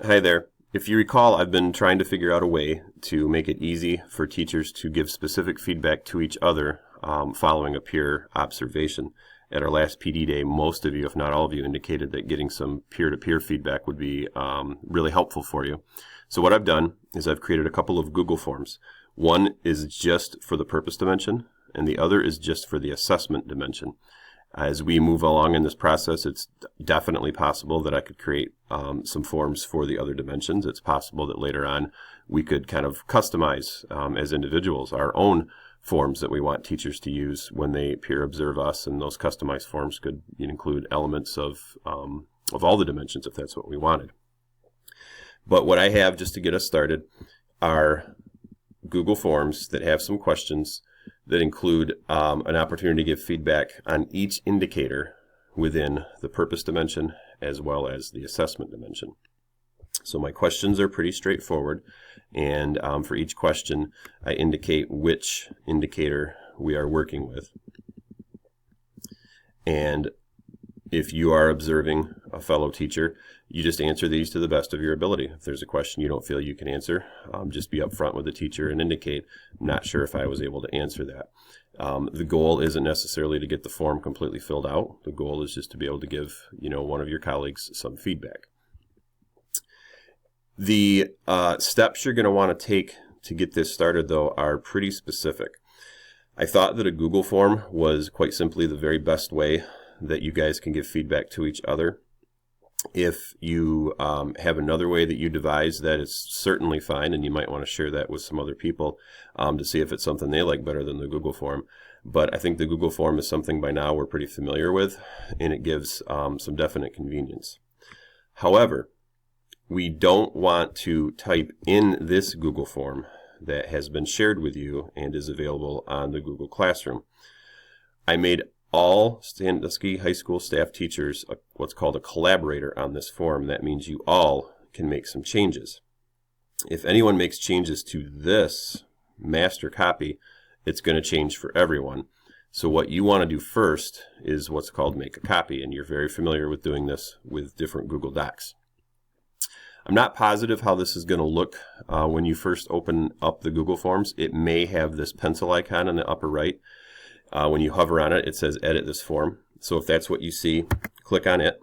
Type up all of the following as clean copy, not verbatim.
Hi there. If you recall, I've been trying to figure out a way to make it easy for teachers to give specific feedback to each other following a peer observation. At our last PD day, most of you, if not all of you, indicated that getting some peer-to-peer feedback would be really helpful for you. So what I've done is I've created a couple of Google Forms. One is just for the purpose dimension, and the other is just for the assessment dimension. As we move along in this process, it's definitely possible that I could create some forms for the other dimensions. It's possible that later on we could kind of customize as individuals our own forms that we want teachers to use when they peer observe us, and those customized forms could include elements of all the dimensions if that's what we wanted. But what I have just to get us started are Google Forms that have some questions that include an opportunity to give feedback on each indicator within the purpose dimension as well as the assessment dimension. So my questions are pretty straightforward, and for each question I indicate which indicator we are working with. And if you are observing a fellow teacher, you just answer these to the best of your ability. If there's a question you don't feel you can answer, just be upfront with the teacher and indicate, I'm not sure if I was able to answer that. The goal isn't necessarily to get the form completely filled out. The goal is just to be able to give one of your colleagues some feedback. The steps you're going to want to take to get this started, though, are pretty specific. I thought that a Google form was quite simply the very best way that you guys can give feedback to each other. If you have another way that you devise, that is certainly fine, and you might want to share that with some other people to see if it's something they like better than the Google form. But I think the Google form is something by now we're pretty familiar with, and it gives some definite convenience. However, we don't want to type in this Google form that has been shared with you and is available on the Google Classroom. I made all Sandusky High School staff teachers what's called a collaborator on this form. That means you all can make some changes. If anyone makes changes to this master copy, it's going to change for everyone. So what you want to do first is what's called make a copy, and you're very familiar with doing this with different Google Docs. I'm not positive how this is going to look when you first open up the Google Forms. It may have this pencil icon in the upper right. When you hover on it, it says edit this form. So if that's what you see, click on it.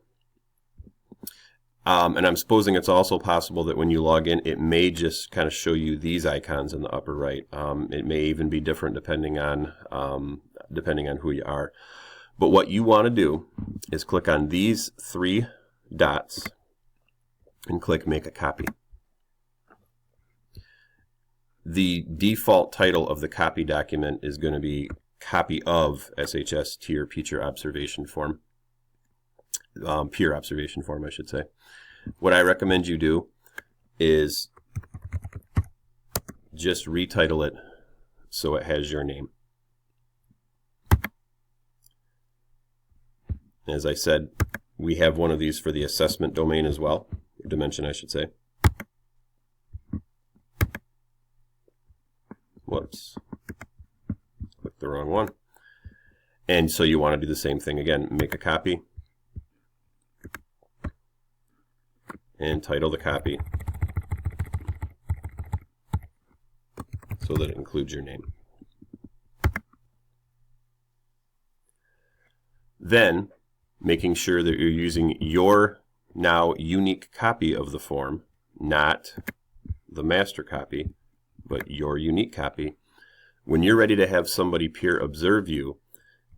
And I'm supposing it's also possible that when you log in, it may just kind of show you these icons in the upper right. It may even be different depending on who you are. But what you want to do is click on these three dots and click make a copy. The default title of the copy document is going to be copy of SHS tier peer observation form. Peer observation form, I should say. What I recommend you do is just retitle it so it has your name. As I said, we have one of these for the assessment domain as well, dimension I should say. Whoops. Click the wrong one. And so you want to do the same thing again. Make a copy and title the copy so that it includes your name. Then, making sure that you're using your now unique copy of the form, not the master copy, but your unique copy. When you're ready to have somebody peer observe you,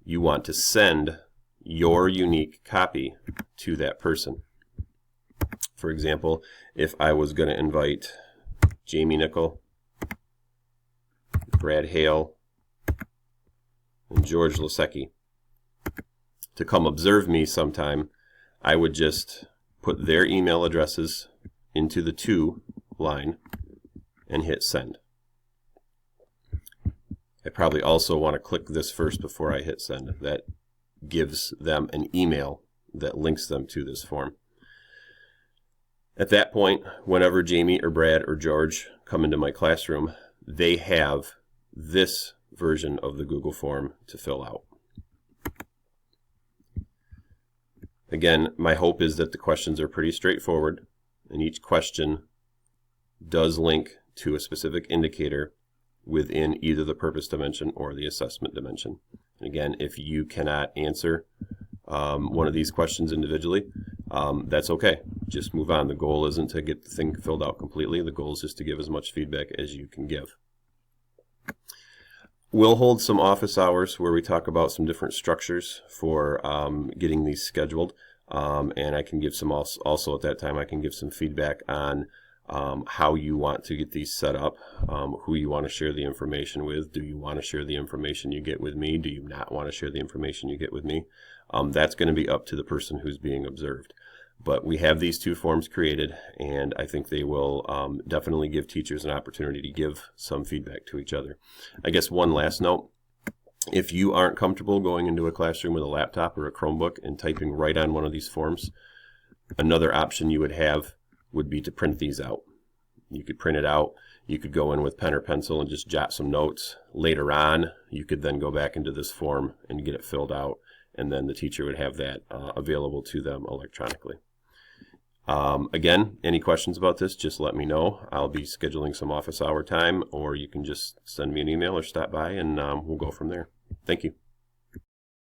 you want to send your unique copy to that person. For example, if I was going to invite Jamie Nickel, Brad Hale, and George Lasecki to come observe me sometime, I would just put their email addresses into the to line and hit send. I probably also want to click this first before I hit send. That gives them an email that links them to this form. At that point, whenever Jamie or Brad or George come into my classroom, they have this version of the Google form to fill out. Again, my hope is that the questions are pretty straightforward and each question does link to a specific indicator within either the purpose dimension or the assessment dimension. And again, if you cannot answer one of these questions individually, that's okay. Just move on. The goal isn't to get the thing filled out completely. The goal is just to give as much feedback as you can give. We'll hold some office hours where we talk about some different structures for getting these scheduled. And I can give some also at that time, I can give some feedback on how you want to get these set up, who you want to share the information with. Do you want to share the information you get with me? Do you not want to share the information you get with me? That's going to be up to the person who's being observed. But we have these two forms created, and I think they will definitely give teachers an opportunity to give some feedback to each other. I guess one last note, if you aren't comfortable going into a classroom with a laptop or a Chromebook and typing right on one of these forms, another option you would have would be to print these out. You could print it out. You could go in with pen or pencil and just jot some notes. Later on, you could then go back into this form and get it filled out, and then the teacher would have that available to them electronically. Again, any questions about this, just let me know. I'll be scheduling some office hour time, or you can just send me an email or stop by, and we'll go from there. Thank you.